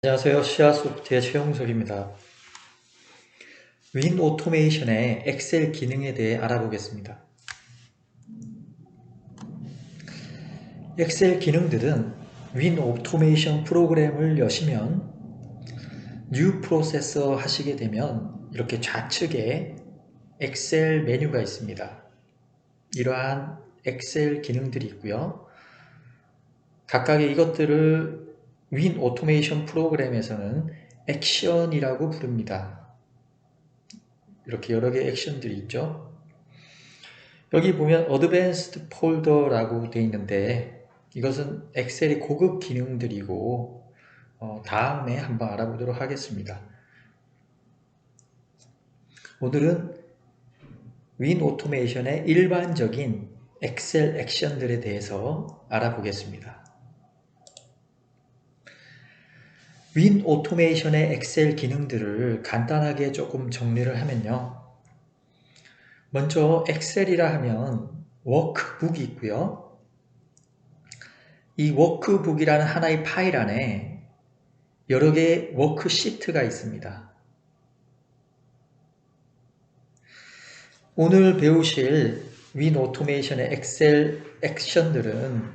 안녕하세요. 시아소프트의 최용석입니다. 윈 오토메이션의 엑셀 기능에 대해 알아보겠습니다. 엑셀 기능들은 윈 오토메이션 프로그램을 여시면 뉴 프로세서 하시게 되면 이렇게 좌측에 엑셀 메뉴가 있습니다. 이러한 엑셀 기능들이 있고요. 각각의 이것들을 윈 오토메이션 프로그램에서는 액션이라고 부릅니다. 이렇게 여러 개의 액션들이 있죠. 여기 보면 어드밴스드 폴더라고 되어 있는데 이것은 엑셀의 고급 기능들이고 다음에 한번 알아보도록 하겠습니다. 오늘은 윈 오토메이션의 일반적인 엑셀 액션들에 대해서 알아보겠습니다. 윈 오토메이션의 엑셀 기능들을 간단하게 조금 정리를 하면요. 먼저 엑셀이라 하면 워크북이 있고요. 이 워크북이라는 하나의 파일 안에 여러 개의 워크시트가 있습니다. 오늘 배우실 윈 오토메이션의 엑셀 액션들은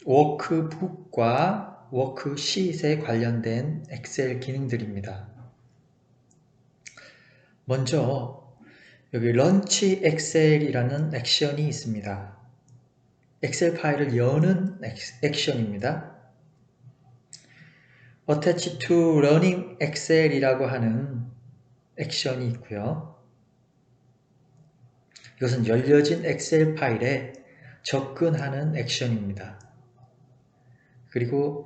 워크북과 워크시트에 관련된 엑셀 기능들입니다. 먼저 여기 런치 엑셀이라는 액션이 있습니다. 엑셀 파일을 여는 액션입니다. Attach to Running Excel이라고 하는 액션이 있고요. 이것은 열려진 엑셀 파일에 접근하는 액션입니다. 그리고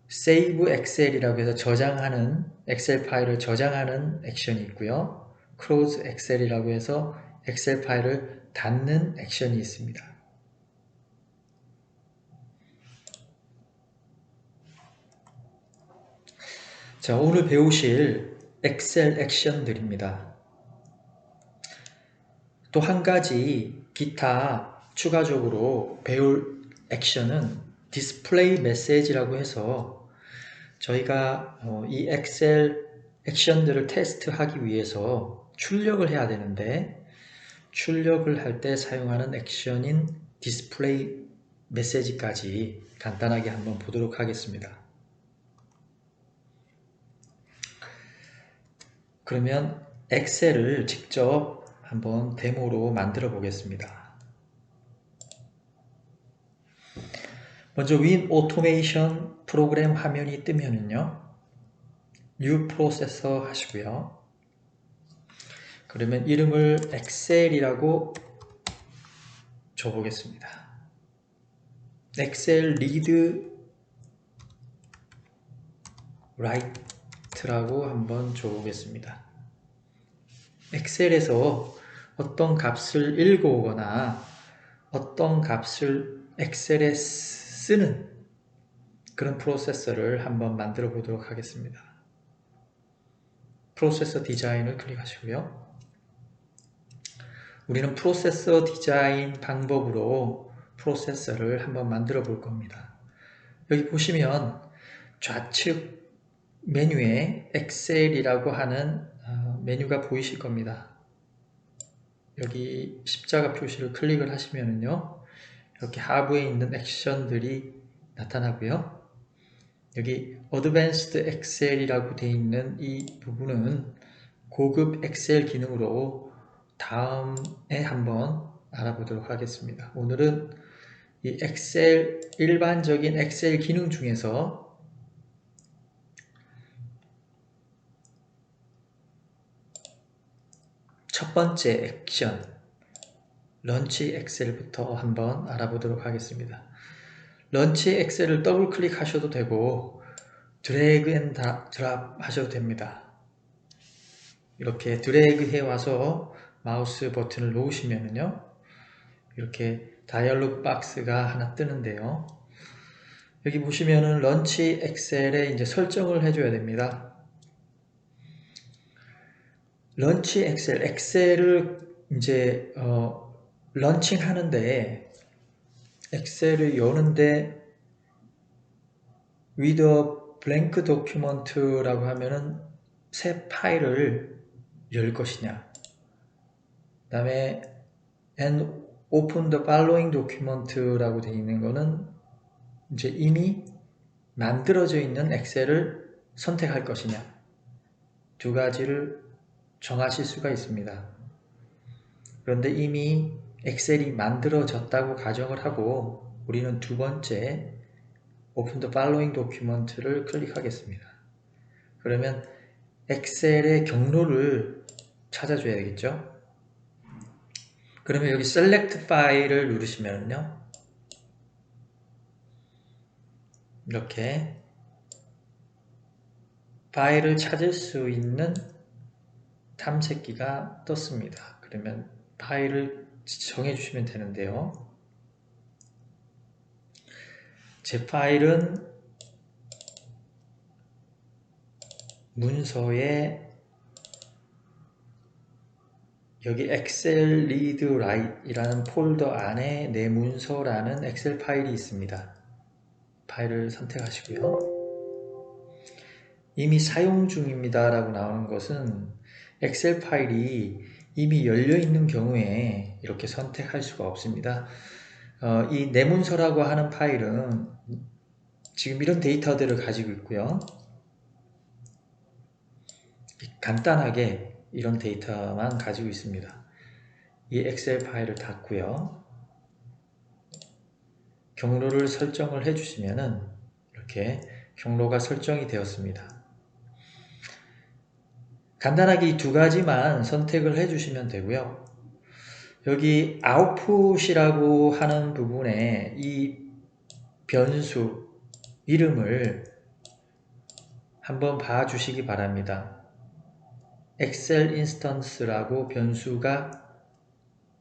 Save Excel이라고 해서 저장하는 엑셀 파일을 저장하는 액션이 있고요. Close Excel이라고 해서 엑셀 파일을 닫는 액션이 있습니다. 자, 오늘 배우실 엑셀 액션들입니다. 또 한 가지 기타 추가적으로 배울 액션은 디스플레이 메시지라고 해서 저희가 이 엑셀 액션들을 테스트하기 위해서 출력을 해야 되는데 출력을 할 때 사용하는 액션인 디스플레이 메시지까지 간단하게 한번 보도록 하겠습니다. 그러면 엑셀을 직접 한번 데모로 만들어 보겠습니다. 먼저 윈 오토메이션 프로그램 화면이 뜨면은요. 뉴 프로세서 하시고요. 그러면 이름을 엑셀이라고 줘보겠습니다. 엑셀 리드 라이트라고 한번 줘보겠습니다. 엑셀에서 어떤 값을 읽어오거나 어떤 값을 엑셀에 쓰는 그런 프로세서를 한번 만들어 보도록 하겠습니다. 프로세서 디자인을 클릭하시고요. 우리는 프로세서 디자인 방법으로 프로세서를 한번 만들어 볼 겁니다. 여기 보시면 좌측 메뉴에 엑셀이라고 하는 메뉴가 보이실 겁니다. 여기 십자가 표시를 클릭을 하시면은요. 이렇게 하부에 있는 액션들이 나타나고요. 여기 Advanced Excel이라고 되어 있는 이 부분은 고급 엑셀 기능으로 다음에 한번 알아보도록 하겠습니다. 오늘은 이 엑셀 일반적인 엑셀 기능 중에서 첫 번째 액션 런치 엑셀부터 한번 알아보도록 하겠습니다. 런치 엑셀을 더블 클릭하셔도 되고 드래그 앤 드랍 하셔도 됩니다. 이렇게 드래그 해와서 마우스 버튼을 놓으시면요 이렇게 다이얼로그 박스가 하나 뜨는데요. 여기 보시면은 런치 엑셀에 이제 설정을 해줘야 됩니다. 런치 엑셀을 이제 런칭 하는데 엑셀을 여는데 with a 블랭크 도큐먼트라고 하면은 새 파일을 열 것이냐. 그 다음에 and open the following document라고 되어 있는 거는 이제 이미 만들어져 있는 엑셀을 선택할 것이냐. 두 가지를 정하실 수가 있습니다. 그런데 이미 엑셀이 만들어졌다고 가정을 하고 우리는 두 번째 Open the following document를 클릭하겠습니다. 그러면 엑셀의 경로를 찾아줘야 되겠죠. 그러면 여기 Select File을 누르시면요, 이렇게 파일을 찾을 수 있는 탐색기가 떴습니다. 그러면 파일을 정해주시면 되는데요. 제 파일은 문서에 여기 엑셀 리드 라이트이라는 폴더 안에 내 문서라는 엑셀 파일이 있습니다. 파일을 선택하시고요. 이미 사용 중입니다 라고 나오는 것은 엑셀 파일이 이미 열려 있는 경우에 이렇게 선택할 수가 없습니다. 이 내 문서라고 하는 파일은 지금 이런 데이터들을 가지고 있고요. 간단하게 이런 데이터만 가지고 있습니다. 이 엑셀 파일을 닫고요. 경로를 설정을 해주시면은 이렇게 경로가 설정이 되었습니다. 간단하게 이 두 가지만 선택을 해주시면 되고요. 여기 아웃풋이라고 하는 부분에 이 변수 이름을 한번 봐주시기 바랍니다. 엑셀 인스턴스라고 변수가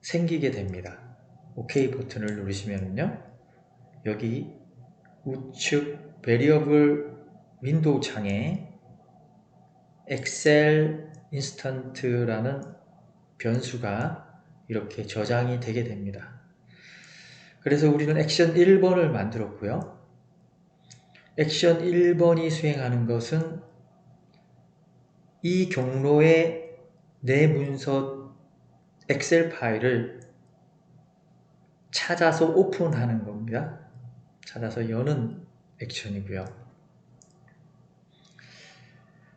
생기게 됩니다. OK 버튼을 누르시면요, 여기 우측 베리어블 윈도우 창에 엑셀 인스턴트라는 변수가 이렇게 저장이 되게 됩니다. 그래서 우리는 액션 1번을 만들었고요. 액션 1번이 수행하는 것은 이 경로에 내 문서 엑셀 파일을 찾아서 오픈하는 겁니다. 찾아서 여는 액션이고요.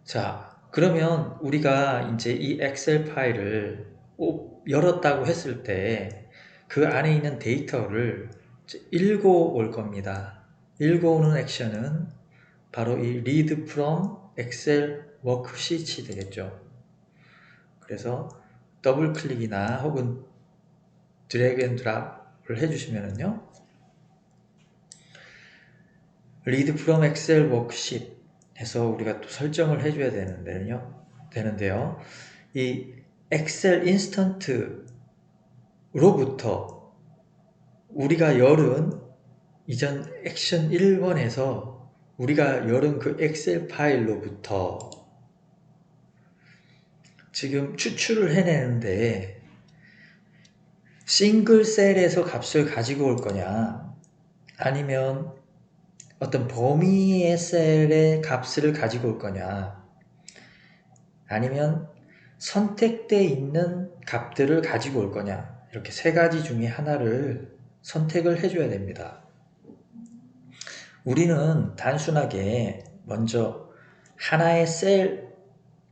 자, 그러면 우리가 이제 이 엑셀 파일을 열었다고 했을 때 그 안에 있는 데이터를 읽어올 겁니다. 읽어오는 액션은 바로 이 read from Excel worksheet이 되겠죠. 그래서 더블 클릭이나 혹은 드래그 앤 드랍을 해주시면은요, read from Excel worksheet 해서 우리가 또 설정을 해줘야 되는데요. 이 엑셀 인스턴트로부터 우리가 열은 이전 액션 1번에서 우리가 열은 그 엑셀 파일로부터 지금 추출을 해내는데 싱글 셀에서 값을 가지고 올 거냐, 아니면 어떤 범위의 셀의 값을 가지고 올 거냐, 아니면 선택되어 있는 값들을 가지고 올 거냐, 이렇게 세 가지 중에 하나를 선택을 해줘야 됩니다. 우리는 단순하게 먼저 하나의 셀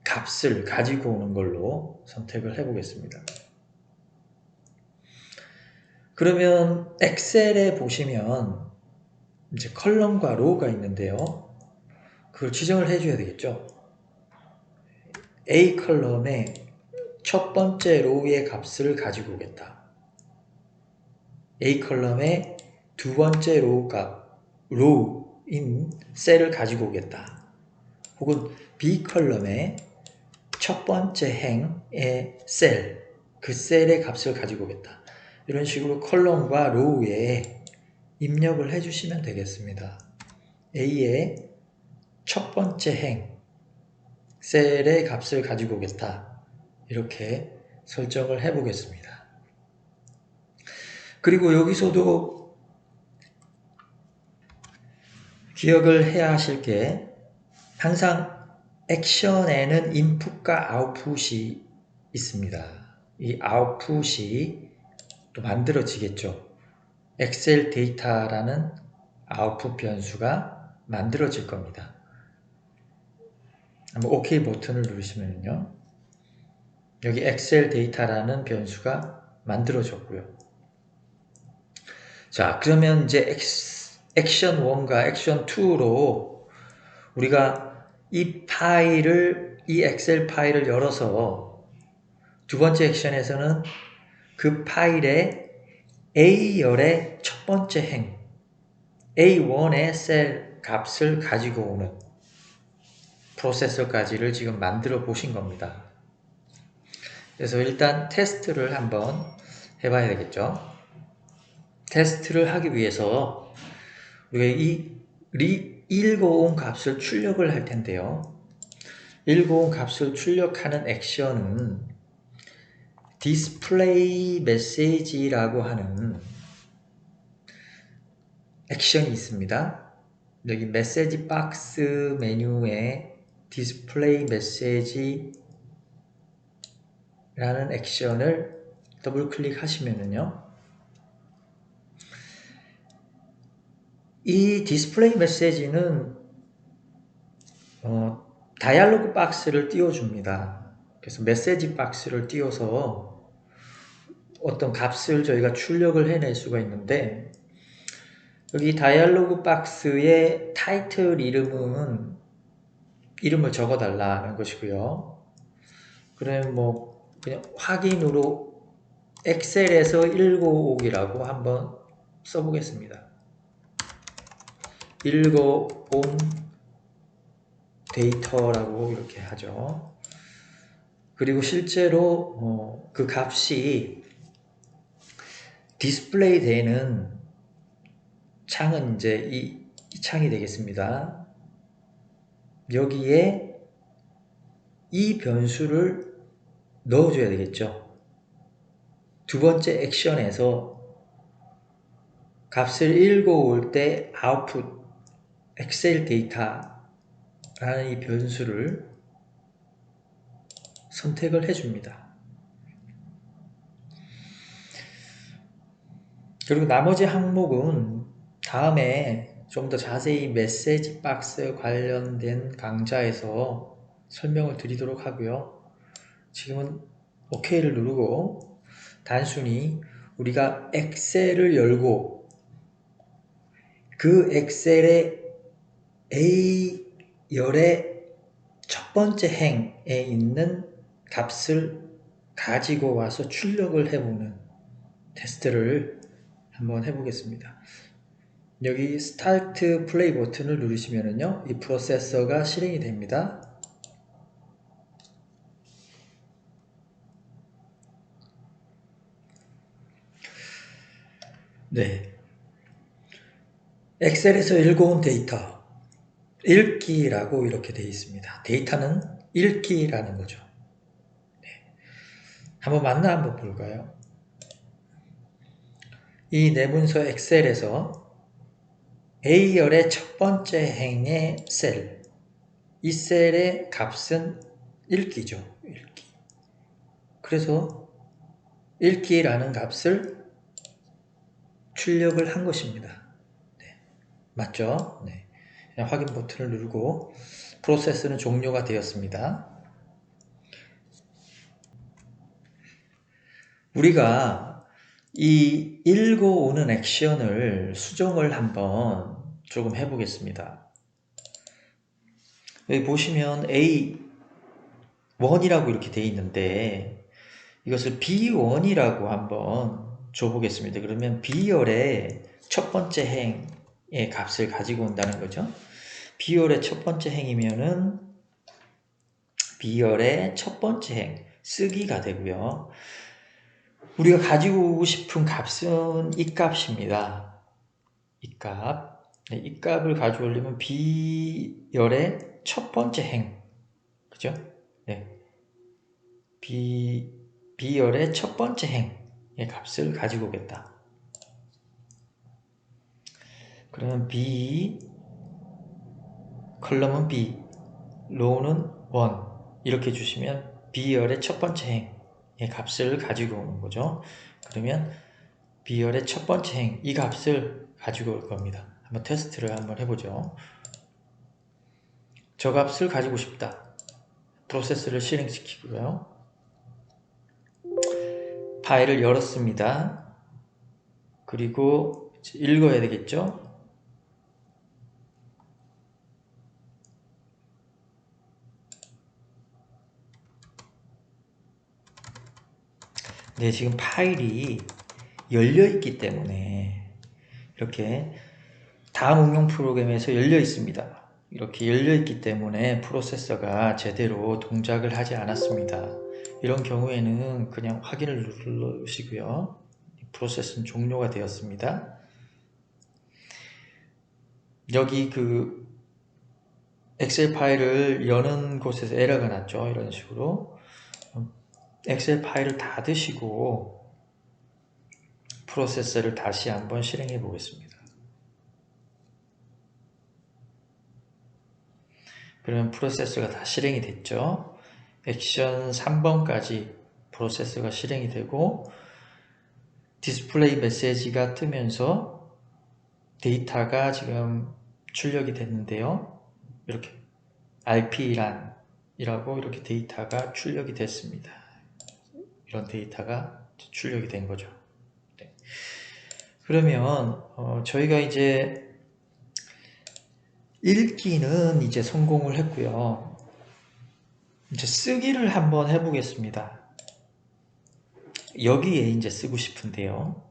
값을 가지고 오는 걸로 선택을 해 보겠습니다. 그러면 엑셀에 보시면 이제 컬럼과 로우가 있는데요. 그걸 지정을 해줘야 되겠죠. A 컬럼의 첫 번째 로우의 값을 가지고 오겠다. A 컬럼의 두 번째 로우인 셀을 가지고 오겠다. 혹은 B 컬럼의 첫 번째 행의 셀, 그 셀의 값을 가지고 오겠다. 이런 식으로 컬럼과 로우에 입력을 해주시면 되겠습니다. A의 첫 번째 행, 셀의 값을 가지고 오겠다. 이렇게 설정을 해 보겠습니다. 그리고 여기서도 기억을 해야 하실 게 항상 액션에는 인풋과 아웃풋이 있습니다. 이 아웃풋이 또 만들어지겠죠. 엑셀 데이터라는 아웃풋 변수가 만들어질 겁니다. 한번 OK 버튼을 누르시면요. 여기 엑셀 데이터라는 변수가 만들어졌고요. 자, 그러면 이제 액션 1과 액션 2로 우리가 이 엑셀 파일을 열어서 두 번째 액션에서는 그 파일의 A열의 첫 번째 행, A1의 셀 값을 가지고 오는 프로세서까지를 지금 만들어 보신 겁니다. 그래서 일단 테스트를 한번 해봐야 되겠죠. 테스트를 하기 위해서 우리가 이 150 값을 출력을 할 텐데요. 150 값을 출력하는 액션은 디스플레이 메시지라고 하는 액션이 있습니다. 여기 메시지 박스 메뉴에 디스플레이 메시지라는 액션을 더블 클릭하시면은요. 이 디스플레이 메시지는 다이얼로그 박스를 띄워줍니다. 그래서 메시지 박스를 띄워서 어떤 값을 저희가 출력을 해낼 수가 있는데 여기 다이얼로그 박스의 타이틀 이름을 적어달라는 것이고요. 그러면 뭐 그냥 확인으로 엑셀에서 150이라고 한번 써보겠습니다. 150 데이터라고 이렇게 하죠. 그리고 실제로 그 값이 디스플레이 되는 창은 이제 이 창이 되겠습니다. 여기에 이 변수를 넣어줘야 되겠죠. 두 번째 액션에서 값을 읽어올 때 아웃풋 엑셀 데이터라는 이 변수를 선택을 해줍니다. 그리고 나머지 항목은 다음에 좀 더 자세히 메시지 박스 관련된 강좌에서 설명을 드리도록 하고요. 지금은 OK를 누르고 단순히 우리가 엑셀을 열고 그 엑셀의 A열의 첫 번째 행에 있는 값을 가지고 와서 출력을 해보는 테스트를 한번 해보겠습니다. 여기 스타트 플레이 버튼을 누르시면요, 이 프로세서가 실행이 됩니다. 네. 엑셀에서 읽어온 데이터, 읽기라고 이렇게 되어 있습니다. 데이터는 읽기라는 거죠. 네. 한번 만나 한번 볼까요? 이 내문서 엑셀에서 A열의 첫 번째 행의 셀, 이 셀의 값은 읽기죠. 읽기. 그래서 읽기라는 값을 출력을 한 것입니다. 네. 맞죠? 네. 그냥 확인 버튼을 누르고 프로세스는 종료가 되었습니다. 우리가 이 읽어오는 액션을 수정을 한번 조금 해보겠습니다. 여기 보시면 A1이라고 이렇게 되어 있는데 이것을 B1이라고 한번 줘보겠습니다. 그러면 B열의 첫 번째 행의 값을 가지고 온다는 거죠. B열의 첫 번째 행이면은 B열의 첫 번째 행 쓰기가 되고요. 우리가 가지고 오고 싶은 값은 이 값입니다. 이 값. 네, 이 값을 가져오려면 B열의 첫 번째 행. 그죠? 네. B열의 첫 번째 행의 값을 가지고 오겠다. 그러면 B, 컬럼은 B. row는 1 이렇게 주시면 B열의 첫 번째 행의 값을 가지고 오는 거죠. 그러면 B열의 첫 번째 행, 이 값을 가지고 올 겁니다. 한번 테스트를 한번 해보죠. 저 값을 가지고 싶다. 프로세스를 실행시키고요. 파일을 열었습니다. 그리고 읽어야 되겠죠? 네, 지금 파일이 열려 있기 때문에 이렇게 다음 응용 프로그램에서 열려 있습니다. 이렇게 열려 있기 때문에 프로세서가 제대로 동작을 하지 않았습니다. 이런 경우에는 그냥 확인을 누르시고요. 프로세스는 종료가 되었습니다. 여기 그 엑셀 파일을 여는 곳에서 에러가 났죠. 이런 식으로 엑셀 파일을 닫으시고 프로세서를 다시 한번 실행해 보겠습니다. 그러면 프로세서가 다 실행이 됐죠. 액션 3번까지 프로세서가 실행이 되고 디스플레이 메시지가 뜨면서 데이터가 지금 출력이 됐는데요. 이렇게 RP란이라고 이렇게 데이터가 출력이 됐습니다. 이런 데이터가 출력이 된 거죠. 네. 그러면 저희가 이제 읽기는 이제 성공을 했고요. 이제 쓰기를 한번 해보겠습니다. 여기에 이제 쓰고 싶은데요.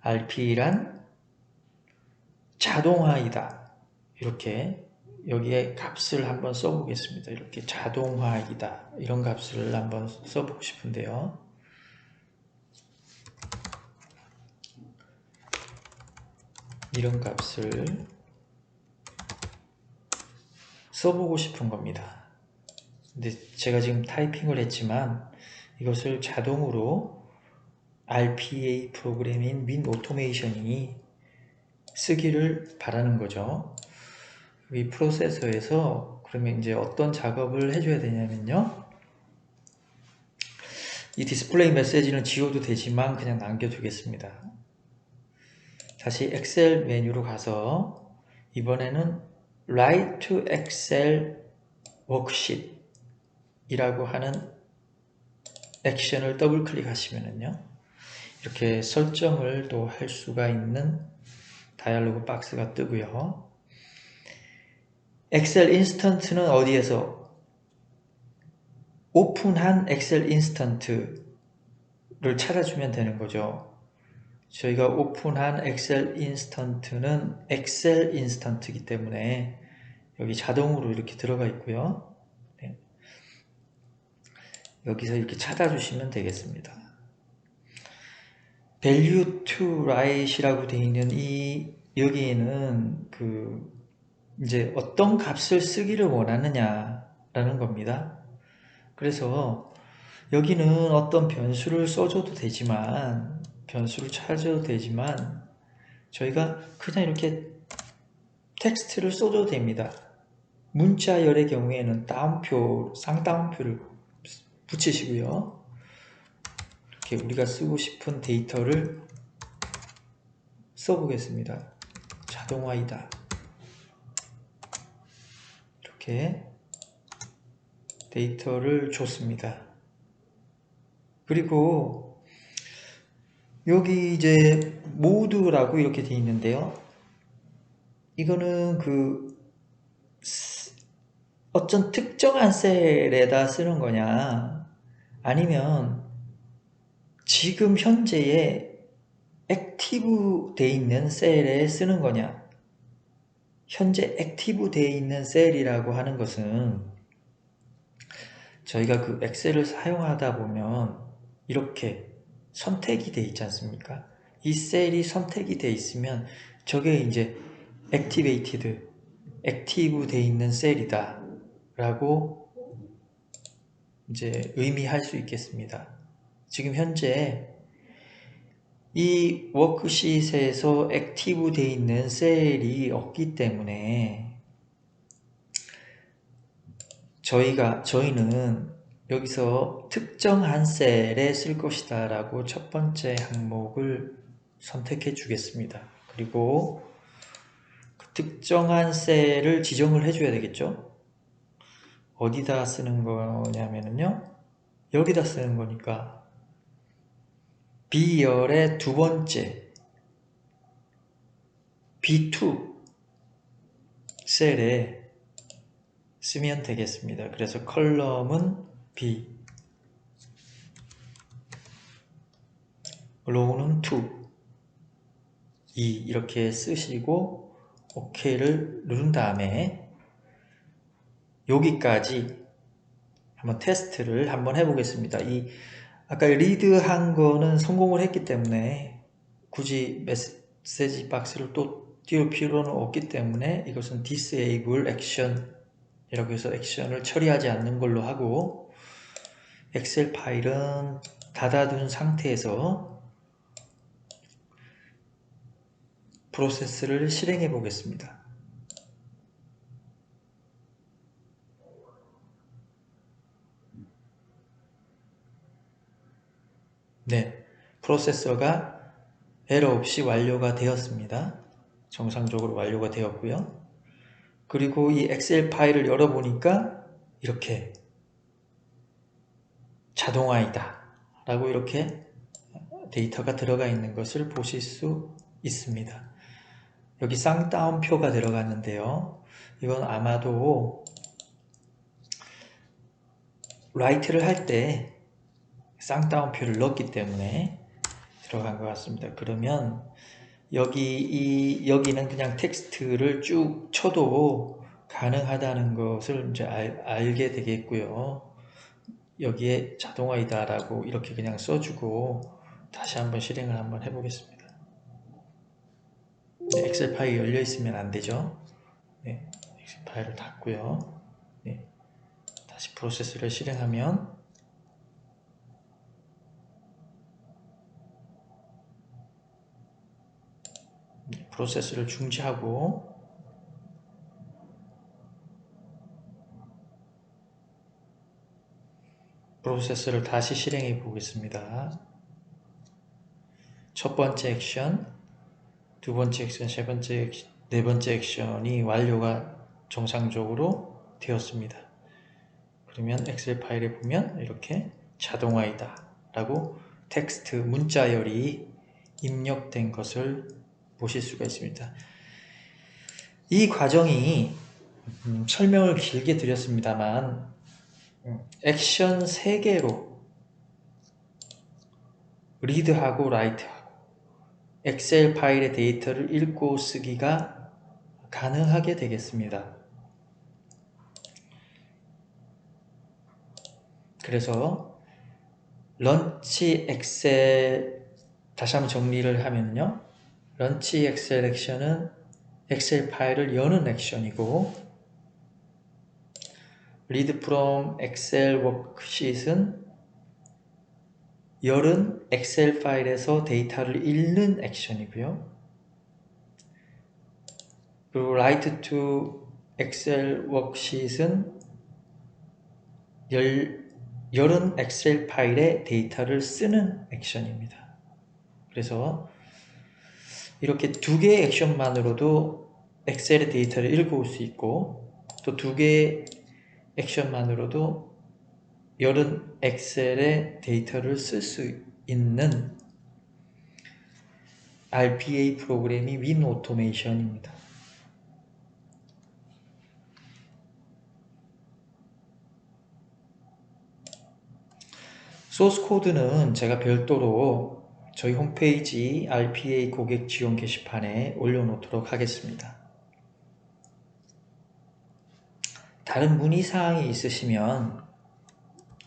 RP란 자동화이다. 이렇게 여기에 값을 한번 써보겠습니다. 이렇게 자동화이다. 이런 값을 한번 써보고 싶은데요. 이런 값을 써보고 싶은 겁니다. 근데 제가 지금 타이핑을 했지만 이것을 자동으로 RPA 프로그래밍 윈 오토메이션이 쓰기를 바라는 거죠. 이 프로세서에서 그러면 이제 어떤 작업을 해줘야 되냐면요. 이 디스플레이 메시지는 지워도 되지만 그냥 남겨두겠습니다. 다시 엑셀 메뉴로 가서 이번에는 Write to Excel Worksheet 이라고 하는 액션을 더블 클릭하시면요. 이렇게 설정을 또 할 수가 있는 다이얼로그 박스가 뜨고요. 엑셀 인스턴트는 어디에서 오픈한 엑셀 인스턴트를 찾아주면 되는 거죠. 저희가 오픈한 엑셀 인스턴트는 엑셀 인스턴트이기 때문에 여기 자동으로 이렇게 들어가 있고요. 네. 여기서 이렇게 찾아주시면 되겠습니다. value to write이라고 되어 있는 이 여기에는 이제 어떤 값을 쓰기를 원하느냐라는 겁니다. 그래서 여기는 어떤 변수를 써줘도 되지만 변수를 찾아도 되지만 저희가 그냥 이렇게 텍스트를 써줘도 됩니다. 문자열의 경우에는 따옴표, 쌍따옴표를 붙이시고요. 이렇게 우리가 쓰고 싶은 데이터를 써보겠습니다. 자동화이다. 이렇게 데이터를 줬습니다. 그리고 여기 이제 모드라고 이렇게 되어 있는데요. 이거는 어떤 특정한 셀에다 쓰는 거냐 아니면 지금 현재에 액티브 되어 있는 셀에 쓰는 거냐. 현재 액티브 되어 있는 셀이라고 하는 것은 저희가 그 엑셀을 사용하다 보면 이렇게 선택이 되어 있지 않습니까? 이 셀이 선택이 되어 있으면 저게 이제 액티베이티드, 액티브 되어 있는 셀이다 라고 이제 의미할 수 있겠습니다. 지금 현재 이 워크시트에서 액티브 되어 있는 셀이 없기 때문에 저희는 여기서 특정한 셀에 쓸 것이다 라고 첫 번째 항목을 선택해 주겠습니다. 그리고 그 특정한 셀을 지정을 해줘야 되겠죠. 어디다 쓰는 거냐면요, 여기다 쓰는 거니까 B열의 두 번째 B2 셀에 쓰면 되겠습니다. 그래서 컬럼은 B, 로우는 2 이렇게 쓰시고 OK를 누른 다음에 여기까지 한번 테스트를 한번 해보겠습니다. 아까 리드한 거는 성공을 했기 때문에 굳이 메시지 박스를 또 띄울 필요는 없기 때문에 이것은 disable action 이라고 해서 액션을 처리하지 않는 걸로 하고, 엑셀 파일은 닫아둔 상태에서 프로세스를 실행해 보겠습니다. 네, 프로세서가 에러 없이 완료가 되었습니다. 정상적으로 완료가 되었고요. 그리고 이 엑셀 파일을 열어보니까 이렇게 자동화이다 라고 이렇게 데이터가 들어가 있는 것을 보실 수 있습니다. 여기 쌍따옴표가 들어갔는데요. 이건 아마도 라이트를 할 때 쌍따옴표를 넣었기 때문에 들어간 것 같습니다. 그러면 여기는 그냥 텍스트를 쭉 쳐도 가능하다는 것을 이제 알게 되겠고요. 여기에 자동화이다 라고 이렇게 그냥 써주고 다시 한번 실행을 한번 해보겠습니다. 네, 엑셀 파일이 열려 있으면 안 되죠. 네, 엑셀 파일을 닫고요. 네, 다시 프로세스를 실행하면 프로세스를 중지하고 프로세스를 다시 실행해 보겠습니다. 첫 번째 액션, 두 번째 액션, 세 번째 액션, 네 번째 액션이 완료가 정상적으로 되었습니다. 그러면 엑셀 파일에 보면 이렇게 자동화이다 라고 텍스트 문자열이 입력된 것을 보실 수가 있습니다. 이 과정이 설명을 길게 드렸습니다만 액션 3개로 리드하고 라이트하고 엑셀 파일의 데이터를 읽고 쓰기가 가능하게 되겠습니다. 그래서 런치 엑셀 다시 한번 정리를 하면요, 런치 엑셀 액션은 엑셀 파일을 여는 액션이고, read from 엑셀 워크시트는 열은 엑셀 파일에서 데이터를 읽는 액션이고요. 그리고 write to 엑셀 워크시트는 열은 엑셀 파일에 데이터를 쓰는 액션입니다. 그래서 이렇게 두 개의 액션만으로도 엑셀의 데이터를 읽어올 수 있고, 또 두 개의 액션만으로도 열은 엑셀의 데이터를 쓸 수 있는 RPA 프로그램이 윈 오토메이션입니다. 소스 코드는 제가 별도로 저희 홈페이지 RPA 고객 지원 게시판에 올려놓도록 하겠습니다. 다른 문의사항이 있으시면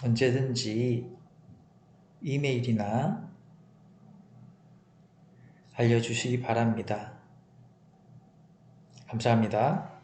언제든지 이메일이나 알려주시기 바랍니다. 감사합니다.